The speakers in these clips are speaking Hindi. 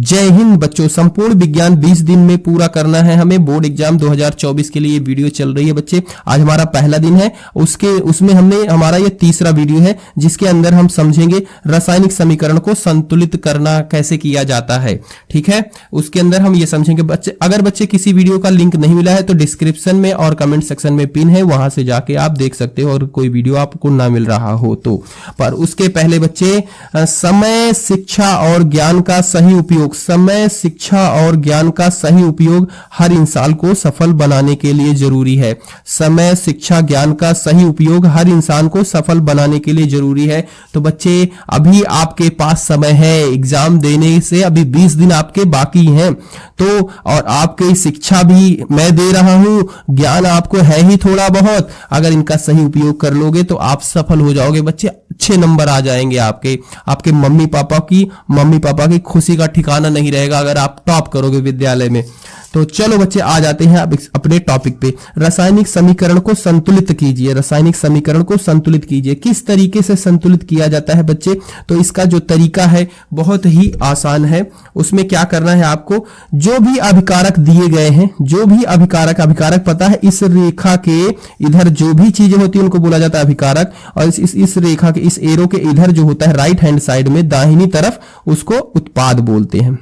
जय हिंद बच्चों। संपूर्ण विज्ञान 20 दिन में पूरा करना है हमें। बोर्ड एग्जाम 2024 के लिए वीडियो चल रही है बच्चे। आज हमारा पहला दिन है, उसमें हमारा ये तीसरा वीडियो है जिसके अंदर हम समझेंगे रासायनिक समीकरण को संतुलित करना कैसे किया जाता है। ठीक है, उसके अंदर हम ये समझेंगे बच्चे। अगर बच्चे किसी वीडियो का लिंक नहीं मिला है तो डिस्क्रिप्शन में और कमेंट सेक्शन में पिन है, वहां से जाके आप देख सकते हो और कोई वीडियो आपको ना मिल रहा हो तो। पर उसके पहले बच्चे, समय, शिक्षा और ज्ञान का सही उपयोग, समय, शिक्षा और ज्ञान का सही उपयोग हर इंसान को सफल बनाने के लिए जरूरी है। समय, शिक्षा, ज्ञान का सही उपयोग हर इंसान को सफल बनाने के लिए जरूरी है। तो बच्चे अभी आपके पास समय है, एग्जाम देने से अभी 20 दिन आपके बाकी हैं। तो और आपकी शिक्षा भी मैं दे रहा हूं, ज्ञान आपको है ही थोड़ा बहुत, अगर इनका सही उपयोग कर लोगे तो आप सफल हो जाओगे बच्चे। अच्छे नंबर आ जाएंगे आपके मम्मी पापा की खुशी का ठिकाना नहीं रहेगा अगर आप टॉप करोगे विद्यालय में। तो चलो बच्चे आ जाते हैं अब अपने टॉपिक पे। रासायनिक समीकरण को संतुलित कीजिए। रासायनिक समीकरण को संतुलित कीजिए। किस तरीके से संतुलित किया जाता है बच्चे? तो इसका जो तरीका है बहुत ही आसान है। उसमें क्या करना है आपको, जो भी अभिकारक दिए गए हैं, जो भी अभिकारक पता है, इस रेखा के इधर जो भी चीजें होती है उनको बोला जाता है अभिकारक। और इस रेखा के इस एरो के इधर जो होता है राइट हैंड साइड में दाहिनी तरफ, उसको उत्पाद बोलते हैं।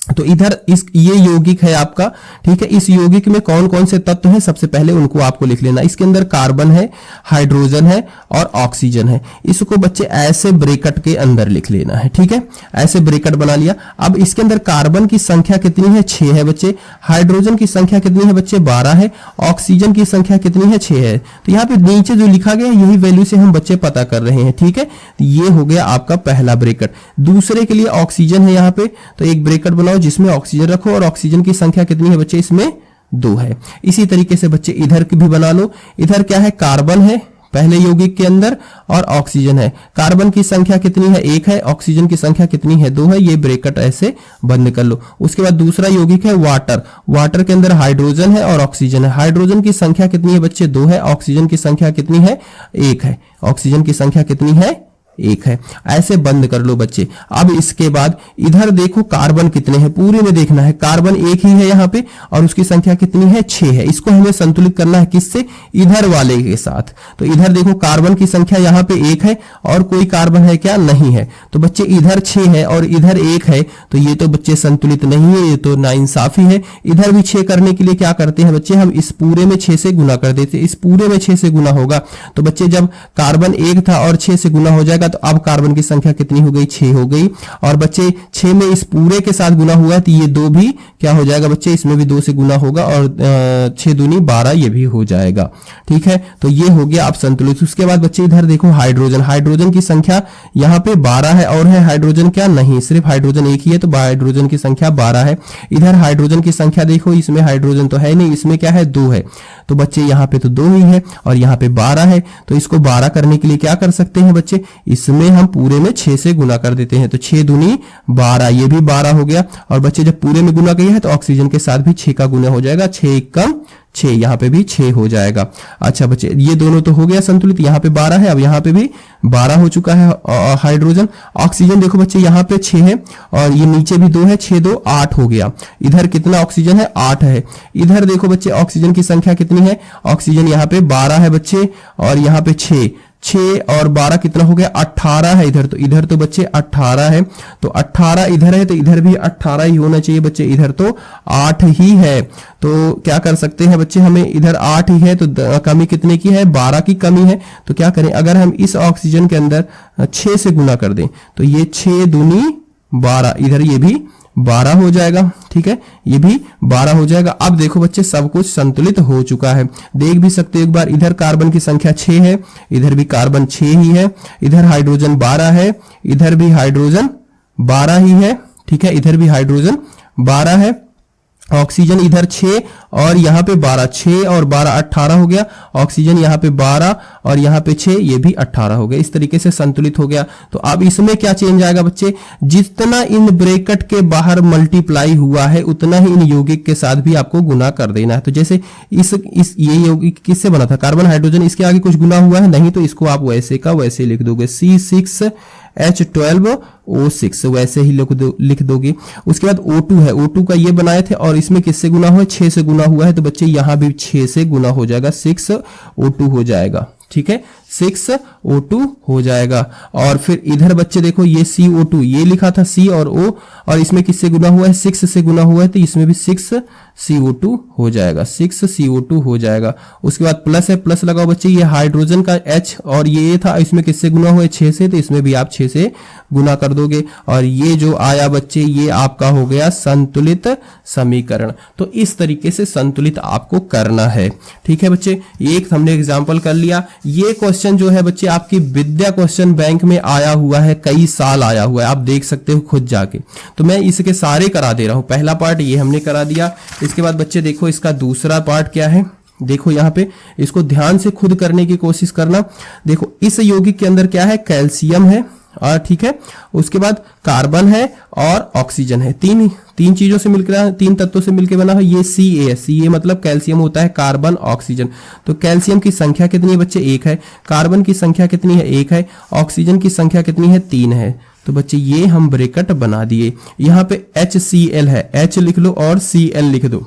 तो इधर ये यौगिक है आपका। ठीक है, इस यौगिक में कौन कौन से तत्व हैं सबसे पहले उनको आपको लिख लेना। इसके अंदर कार्बन है, हाइड्रोजन है और ऑक्सीजन है। इसको बच्चे ऐसे ब्रैकेट के अंदर लिख लेना है। ठीक है, ऐसे ब्रैकेट बना लिया। अब इसके अंदर कार्बन की संख्या कितनी है? 6 है बच्चे। हाइड्रोजन की संख्या कितनी है बच्चे? 12 है। ऑक्सीजन की संख्या कितनी है? 6 है। तो यहाँ पे नीचे जो लिखा गया है यही वैल्यू से हम बच्चे पता कर रहे हैं। ठीक है, तो ये हो गया आपका पहला ब्रैकेट। दूसरे के लिए ऑक्सीजन है यहाँ पे, तो एक ब्रैकेट बनाओ जिसमें ऑक्सीजन रखो और ऑक्सीजन की संख्या कितनी है बच्चे? इसमें 2 है। इसी तरीके से बच्चे इधर की भी बना लो। इधर क्या है? कार्बन है पहले यौगिक के अंदर और ऑक्सीजन है। कार्बन की संख्या कितनी है? 1 है। ऑक्सीजन की संख्या कितनी है? 2 है। ये ब्रैकेट ऐसे बंद कर लो। उसके बाद दूसरा यौगिक है वाटर। वाटर के अंदर हाइड्रोजन है और ऑक्सीजन है। हाइड्रोजन की संख्या कितनी है बच्चे? 2 है। ऑक्सीजन की संख्या कितनी है? 1 है। ऑक्सीजन की संख्या कितनी है? 1 है। ऐसे बंद कर लो बच्चे। अब इसके बाद इधर देखो कार्बन कितने हैं, पूरे में देखना है। कार्बन 1 ही है यहाँ पे और उसकी संख्या कितनी है? 6 है। इसको हमें संतुलित करना है किससे? इधर वाले के साथ। तो इधर देखो कार्बन की संख्या यहाँ पे 1 है और कोई कार्बन है क्या? नहीं है। तो बच्चे इधर 6 है और इधर 1 है, तो ये तो बच्चे संतुलित नहीं है, ये तो नाइंसाफी है। इधर भी 6 करने के लिए क्या करते हैं बच्चे? हम इस पूरे में 6 से गुना कर देते हैं। इस पूरे में 6 से गुना होगा तो बच्चे जब कार्बन 1 था और 6 से गुना हो जाएगा तो अब कार्बन की संख्या कितनी हो गई? 6 हो गई। और बच्चे 6 में इस पूरे के साथ गुना हुआ तो ये 2 भी क्या हो जाएगा बच्चे? इसमें भी 2 से गुना होगा और 6 दूनी 12 ये भी हो जाएगा। ठीक है, तो ये हो गया आप संतुलित। उसके बाद बच्चे इधर देखो हाइड्रोजन। हाइड्रोजन की संख्या यहाँ पे 12 है और है हाइड्रोजन क्या? नहीं, सिर्फ हाइड्रोजन 1 ही है, तो हाइड्रोजन की संख्या 12 है। इधर हाइड्रोजन की संख्या देखो, इसमें हाइड्रोजन तो है नहीं, इसमें क्या है? 2 है। तो बच्चे यहाँ पे तो 2 ही है और यहाँ पे 12 है। तो इसको 12 करने के लिए क्या कर सकते हैं बच्चे? इसमें हम पूरे में 6 से गुना कर देते हैं। तो 6 दूनी 12, ये भी 12 हो गया। और बच्चे जब पूरे में गुना किया है तो ऑक्सीजन के साथ भी 6 का गुना हो जाएगा। 6 कम 6, यहाँ पे भी 6 हो जाएगा। अच्छा बच्चे, ये दोनों तो हो गया संतुलित। यहाँ पे 12 है, अब यहाँ पे भी 12 हो चुका है हाइड्रोजन। ऑक्सीजन देखो बच्चे यहाँ पे 6 है और ये नीचे भी 2 है। 6 2 8 हो गया। इधर कितना ऑक्सीजन है? 8 है। इधर देखो बच्चे ऑक्सीजन की संख्या कितनी है? ऑक्सीजन यहाँ पे 12 है बच्चे और यहाँ पे 6 और 12 कितना हो गया? 18 है इधर तो बच्चे 18 है। तो 18 इधर है तो इधर भी 18 ही होना चाहिए बच्चे। इधर तो 8 ही है। तो क्या कर सकते हैं बच्चे, हमें इधर 8 ही है तो कमी कितने की है? 12 की कमी है। तो क्या करें, अगर हम इस ऑक्सीजन के अंदर 6 से गुना कर दें तो ये 6 दूनी 12, इधर ये भी 12 हो जाएगा। ठीक है, ये भी 12 हो जाएगा। अब देखो बच्चे सब कुछ संतुलित हो चुका है। देख भी सकते हो एक बार, इधर कार्बन की संख्या 6 है, इधर भी कार्बन 6 ही है। इधर हाइड्रोजन 12 है, इधर भी हाइड्रोजन 12 ही है। ठीक है, इधर भी हाइड्रोजन 12 है। ऑक्सीजन इधर 6 और यहाँ पे 12, 6 और 12 18 हो गया। ऑक्सीजन यहाँ पे 12 और यहाँ पे 6, ये भी 18 हो गया। इस तरीके से संतुलित हो गया। तो अब इसमें क्या चेंज आएगा बच्चे, जितना इन ब्रैकेट के बाहर मल्टीप्लाई हुआ है उतना ही इन यौगिक के साथ भी आपको गुना कर देना है। तो जैसे ये यौगिक किससे बना था, कार्बन हाइड्रोजन, इसके आगे कुछ गुना हुआ है नहीं, तो इसको आप वैसे का वैसे लिख दोगे। C6 H12O6 वैसे ही लिख दोगे। उसके बाद O2 है, O2 का ये बनाए थे और इसमें किससे गुना हुआ है, 6 से गुना हुआ है, तो बच्चे यहां भी 6 से गुना हो जाएगा, 6O2 हो जाएगा। ठीक है, 6O2 हो जाएगा। और फिर इधर बच्चे देखो ये CO2, ये लिखा था C और O, और इसमें किससे गुना हुआ है, 6 से गुना हुआ है, तो इसमें भी 6CO2 हो जाएगा, 6CO2 हो जाएगा। उसके बाद प्लस है, प्लस लगाओ बच्चे, ये हाइड्रोजन का H और ये था, इसमें किससे गुना हुआ है, 6 से, तो इसमें भी आप 6 से गुना कर दोगे और ये जो आया बच्चे ये आपका हो गया संतुलित समीकरण। तो इस तरीके से संतुलित आपको करना है। ठीक है बच्चे, एक हमने एग्जांपल कर लिया। ये क्वेश्चन जो है बच्चे आपकी विद्या क्वेश्चन बैंक में आया हुआ है, कई साल आया हुआ है, आप देख सकते हो खुद जाके। तो मैं इसके सारे करा दे रहा हूं। पहला पार्ट ये हमने करा दिया। इसके बाद बच्चे देखो इसका दूसरा पार्ट क्या है, देखो यहाँ पे इसको ध्यान से खुद करने की कोशिश करना। देखो इस यौगिक के अंदर क्या है, कैल्शियम है, और ठीक है, उसके बाद कार्बन है और ऑक्सीजन है। तीन चीजों से मिलकर, 3 तत्वों से मिलकर बना है। ये Ca है, Ca मतलब कैल्शियम होता है, कार्बन, ऑक्सीजन। तो कैल्शियम की संख्या कितनी है बच्चे, 1 है। कार्बन की संख्या कितनी है, 1 है। ऑक्सीजन की संख्या कितनी है, 3 है। तो बच्चे ये हम ब्रैकेट बना दिए। यहाँ पे HCl है, H लिख लो और Cl लिख दो।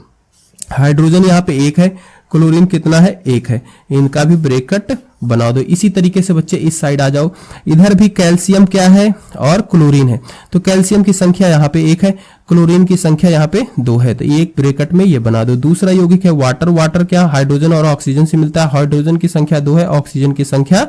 हाइड्रोजन यहाँ पे 1 है, क्लोरीन कितना है, 1 है। इनका भी ब्रैकेट बना दो। इसी तरीके से बच्चे इस साइड आ जाओ, इधर भी कैल्शियम क्या है और क्लोरीन है। तो कैल्शियम की संख्या यहाँ पे 1 है, क्लोरीन की संख्या यहाँ पे 2 है, तो एक ब्रैकेट में ये बना दो। दूसरा यौगिक है वाटर। वाटर क्या, हाइड्रोजन और ऑक्सीजन से मिलता है। हाइड्रोजन की संख्या 2 है, ऑक्सीजन की संख्या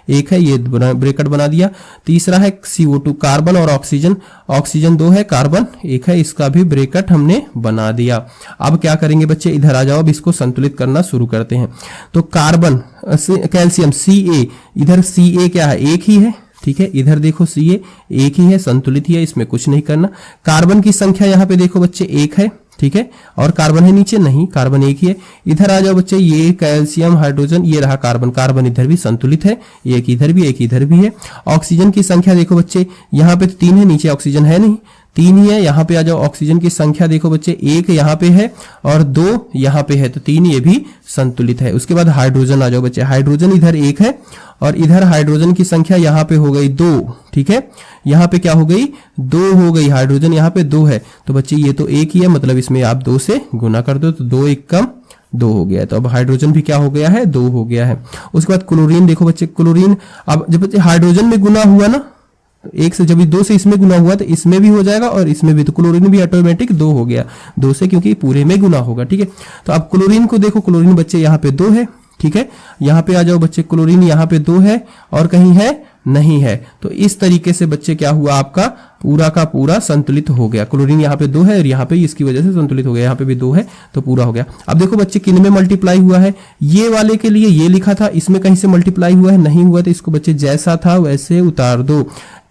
1 है, ये ब्रैकेट बना दिया। तीसरा है CO2, कार्बन और ऑक्सीजन। ऑक्सीजन 2 है, कार्बन 1 है, इसका भी ब्रैकेट हमने बना दिया। अब क्या करेंगे बच्चे, इधर आ जाओ, अब इसको संतुलित करना शुरू करते हैं। तो कार्बन, कैल्शियम Ca, इधर Ca क्या है, 1 ही है। ठीक है, इधर देखो Ca 1 ही है, संतुलित ही है, इसमें कुछ नहीं करना। कार्बन की संख्या यहाँ पे देखो बच्चे 1 है। ठीक है, और कार्बन है नीचे, नहीं, कार्बन 1 ही है। इधर आ जाओ बच्चे, ये कैल्शियम, हाइड्रोजन, ये रहा कार्बन। कार्बन इधर भी संतुलित है, एक इधर भी, एक इधर भी है। ऑक्सीजन की संख्या देखो बच्चे, यहाँ पे तो 3 है, नीचे ऑक्सीजन है नहीं, 3 ही है। यहाँ पे आ जाओ, ऑक्सीजन की संख्या देखो बच्चे, 1 यहाँ पे है और 2 यहाँ पे है, तो 3 ये भी संतुलित है। उसके बाद हाइड्रोजन आ जाओ बच्चे, हाइड्रोजन इधर 1 है और इधर हाइड्रोजन की संख्या यहाँ पे हो गई 2। ठीक है, यहाँ पे क्या हो गई, 2 हो गई। हाइड्रोजन यहाँ पे 2 है, तो बच्चे ये तो 1 ही है, मतलब इसमें आप 2 से गुना कर दो, तो 2 1 कम 2 हो गया। तो अब हाइड्रोजन भी क्या हो गया है, 2 हो गया है। उसके बाद क्लोरीन देखो बच्चे, क्लोरीन, अब जब बच्चे हाइड्रोजन में गुना हुआ ना, तो 1 से, जब 2 से इसमें गुना हुआ तो इसमें भी हो जाएगा और इसमें भी, तो क्लोरीन भी ऑटोमेटिक 2 हो गया, 2 से, क्योंकि पूरे में गुना होगा। ठीक है, तो अब क्लोरीन को देखो, क्लोरीन बच्चे यहाँ पे 2 है। ठीक है, यहाँ पे आ जाओ बच्चे, क्लोरीन यहाँ पे 2 है और कहीं है नहीं है। तो इस तरीके से बच्चे क्या हुआ, आपका पूरा का पूरा संतुलित हो गया। क्लोरीन यहाँ पे 2 है और यहाँ पे इसकी वजह से संतुलित हो गया, यहाँ पे भी 2 है, तो पूरा हो गया। अब देखो बच्चे किन में मल्टीप्लाई हुआ है, ये वाले के लिए ये लिखा था, इसमें कहीं से मल्टीप्लाई हुआ है, नहीं हुआ, तो इसको बच्चे जैसा था वैसे उतार दो।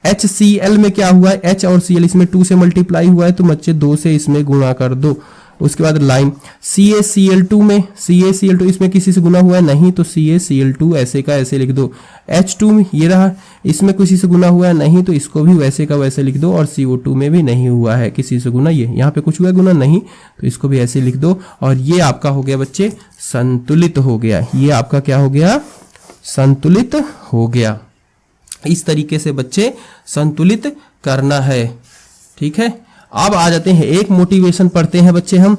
HCl में क्या हुआ है, H और Cl इसमें 2 से मल्टीप्लाई हुआ है, तो बच्चे 2 से इसमें गुणा कर दो। उसके बाद लाइन CaCl2 में, CaCl2 इसमें किसी से गुना हुआ है, नहीं, तो CaCl2 ऐसे का ऐसे लिख दो। H2 में ये रहा, इसमें किसी से गुना हुआ है, नहीं, तो इसको भी वैसे का वैसे लिख दो। और CO2 में भी नहीं हुआ है किसी से गुना, ये यहाँ पे कुछ हुआ गुना, नहीं, तो इसको भी ऐसे लिख दो। और ये आपका हो गया बच्चे संतुलित हो गया, ये आपका क्या हो गया, संतुलित हो गया। इस तरीके से बच्चे संतुलित करना है। ठीक है, अब आ जाते हैं, एक मोटिवेशन पढ़ते हैं बच्चे हम।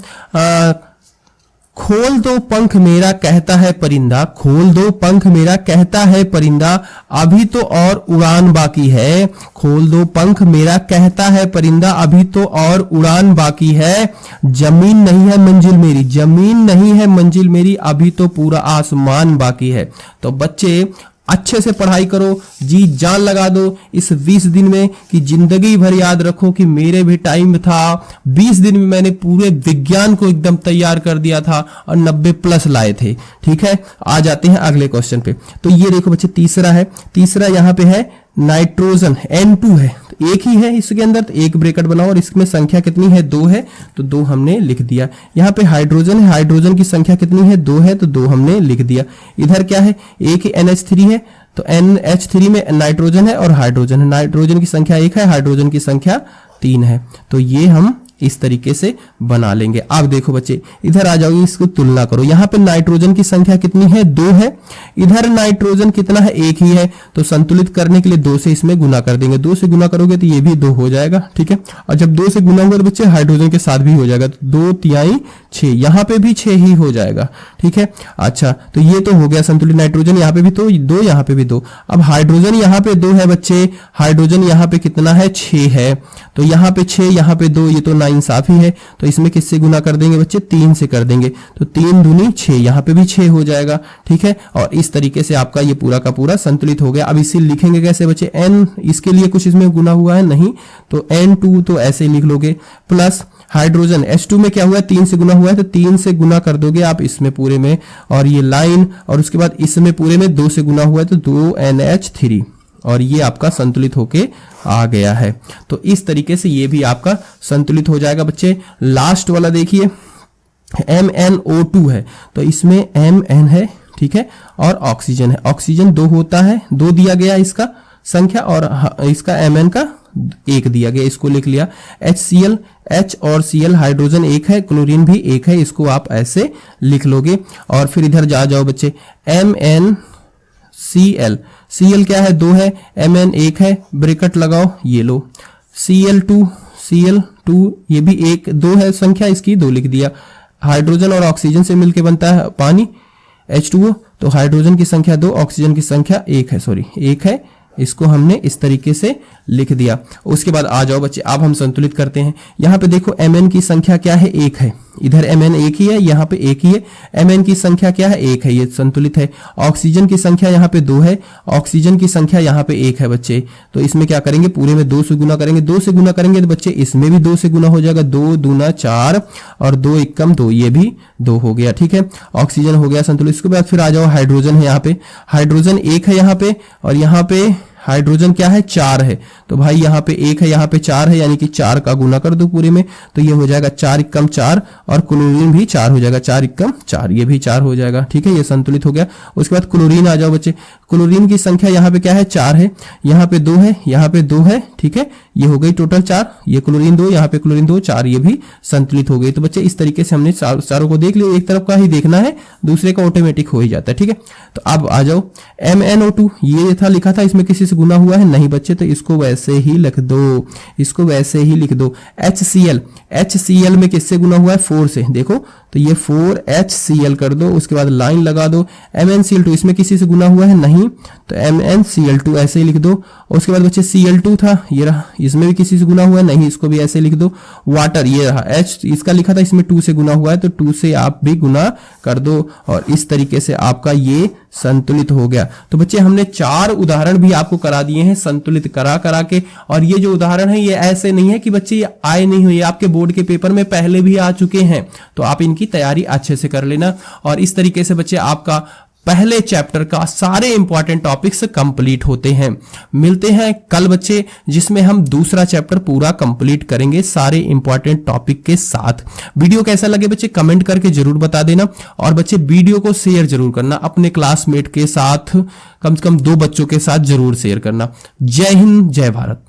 खोल दो पंख मेरा कहता है परिंदा, खोल दो पंख मेरा कहता है परिंदा, अभी तो और उड़ान बाकी है। खोल दो पंख मेरा कहता है परिंदा, अभी तो और उड़ान बाकी है। जमीन नहीं है मंजिल मेरी, जमीन नहीं है मंजिल मेरी, अभी तो पूरा आसमान बाकी है। तो बच्चे अच्छे से पढ़ाई करो, जी जान लगा दो इस 20 दिन में, कि जिंदगी भर याद रखो कि मेरे भी टाइम था, 20 दिन में मैंने पूरे विज्ञान को एकदम तैयार कर दिया था और 90+ लाए थे। ठीक है, आ जाते हैं अगले क्वेश्चन पे। तो ये देखो बच्चे, तीसरा है, तीसरा यहाँ पे है नाइट्रोजन, N2 है, तो 1 ही है इसके अंदर, तो एक ब्रैकेट बनाओ और इसमें संख्या कितनी है, 2 है, तो 2 हमने लिख दिया। यहाँ पे हाइड्रोजन है, हाइड्रोजन की संख्या कितनी है, 2 है, तो 2 हमने लिख दिया। इधर क्या है, एक ही NH3 है, तो NH3 में नाइट्रोजन है और हाइड्रोजन है। नाइट्रोजन की संख्या 1 है, हाइड्रोजन की संख्या 3 है, तो ये हम इस तरीके से बना लेंगे। अब देखो बच्चे इधर आ जाओगे, इसको तुलना करो। यहाँ पे नाइट्रोजन की संख्या कितनी है, 2 है। इधर नाइट्रोजन कितना है, 1 ही है। तो संतुलित करने के लिए 2 से इसमें गुना कर देंगे। 2 से गुना करोगे तो ये भी 2 हो जाएगा, ठीक है। और जब 2 से गुना होगा तो बच्चे हाइड्रोजन के साथ भी हो जाएगा, तो 2 तिहाई 6, यहाँ पे भी 6 ही हो जाएगा, ठीक है। अच्छा, तो ये तो हो गया संतुलित नाइट्रोजन, यहाँ पे भी तो 2, यहाँ पे भी 2। अब हाइड्रोजन यहाँ पे 2 है बच्चे, हाइड्रोजन यहाँ पे कितना है, 6 है। तो यहाँ पे 6, यहाँ पे 2, ये तो नाइंसाफी है। तो इसमें किससे गुना कर देंगे बच्चे, 3 से कर देंगे। तो 3 दूनी 6, यहाँ पे भी 6 हो जाएगा, ठीक है। और इस तरीके से आपका ये पूरा का पूरा संतुलित हो गया। अब इसे लिखेंगे कैसे बच्चे, n, इसके लिए कुछ इसमें गुना हुआ है नहीं, तो N2 तो ऐसे लिख लोगे, प्लस हाइड्रोजन H2 में क्या हुआ है, 3 से गुना हुआ है, तो 3 से गुना कर दोगे आप इसमें पूरे में, और ये लाइन, और उसके बाद इसमें पूरे में 2 से गुना हुआ है, तो 2NH3, और ये आपका संतुलित होके आ गया है। तो इस तरीके से ये भी आपका संतुलित हो जाएगा बच्चे। लास्ट वाला देखिए, MnO2 है, तो इसमें Mn है, ठीक है, और ऑक्सीजन है। ऑक्सीजन 2 होता है, 2 दिया गया इसका संख्या, और इसका Mn का 1 दिया गया, इसको लिख लिया। HCl, H और Cl हाइड्रोजन 1 है, क्लोरीन भी 1 है, इसको आप ऐसे लिख लोगे। और फिर इधर जाओ बच्चे, MnCl, Cl क्या है, 2 है, Mn 1 है, ब्रैकेट लगाओ, ये लो। Cl2 ये भी 1, 2 है संख्या इसकी, 2 लिख दिया। हाइड्रोजन और ऑक्सीजन से मिलकर बनता है पानी, H2O, तो हाइड्रोजन की संख्या 2, ऑक्सीजन की संख्या 1 है, सॉरी 1 है, इसको हमने इस तरीके से लिख दिया। उसके बाद आ जाओ बच्चे, अब हम संतुलित करते हैं। यहाँ पे देखो Mn की संख्या क्या है, 1 है, इधर Mn 1 ही है, यहाँ पे 1 ही है। Mn की संख्या क्या है, 1 है, ये संतुलित है। ऑक्सीजन की संख्या यहाँ पे 2 है, ऑक्सीजन की संख्या यहाँ पे 1 है बच्चे। तो इसमें क्या करेंगे, पूरे में 2 से गुना करेंगे। 2 से गुना करेंगे तो बच्चे इसमें भी 2 से गुना हो जाएगा, 2 दूना 4, और 2 एकम 2, ये भी 2 हो गया, ठीक है। ऑक्सीजन हो गया संतुलित। इसके बाद फिर आ जाओ, हाइड्रोजन है, यहाँ पे हाइड्रोजन 1 है यहाँ पे, और यहाँ पे हाइड्रोजन क्या है, 4 है। तो भाई यहाँ पे 1 है, यहाँ पे 4 है, यानी कि 4 का गुना कर दो पूरे में, तो ये हो जाएगा 4 एकम 4, और क्लोरीन भी 4 हो जाएगा, 4 एकम 4, ये भी 4 हो जाएगा, ठीक है। ये संतुलित हो गया। उसके बाद क्लोरीन आ जाओ बच्चे, क्लोरीन की संख्या यहाँ पे क्या है, 4 है, यहाँ पे 2 है, यहाँ पे 2 है, ठीक है। ये हो गई टोटल 4, ये क्लोरीन 2, यहाँ पे क्लोरीन 2, 4, ये भी संतुलित हो गई। तो बच्चे इस तरीके से हमने चारों को देख लिया, एक तरफ का ही देखना है, दूसरे का ऑटोमेटिक हो ही जाता है, ठीक है। तो अब आ जाओ, MnO2 ये था लिखा था, इसमें किसी से गुना हुआ है नहीं बच्चे, तो इसको वैसे ही लिख दो, इसको वैसे ही लिख दो। HCl में किससे गुना हुआ है, 4 से, देखो तो ये 4HCl कर दो, उसके बाद लाइन लगा दो। MnCl2 इसमें किसी से गुना हुआ है नहीं, तो MnCl2 ऐसे ही लिख दो। उसके बाद बच्चे Cl2 था, ये रहा, इसमें भी किसी से गुना हुआ है नहीं, इसको भी ऐसे लिख दो। वाटर ये रहा, H इसका लिखा था, इसमें 2 से गुना हुआ है, तो 2 से आप भी गुना कर दो, और इस तरीके से आपका ये संतुलित हो गया। तो बच्चे हमने 4 उदाहरण भी आपको करा दिए हैं संतुलित करा के, और ये जो उदाहरण है ये ऐसे नहीं है कि बच्चे ये आए नहीं हुए, आपके बोर्ड के पेपर में पहले भी आ चुके हैं, तो आप इनकी तैयारी अच्छे से कर लेना। और इस तरीके से बच्चे आपका पहले चैप्टर का सारे इंपॉर्टेंट टॉपिक्स कंप्लीट होते हैं। मिलते हैं कल बच्चे, जिसमें हम दूसरा चैप्टर पूरा कंप्लीट करेंगे सारे इंपॉर्टेंट टॉपिक के साथ। वीडियो कैसा लगे बच्चे कमेंट करके जरूर बता देना, और बच्चे वीडियो को शेयर जरूर करना अपने क्लासमेट के साथ, कम से कम 2 बच्चों के साथ जरूर शेयर करना। जय हिंद, जय भारत।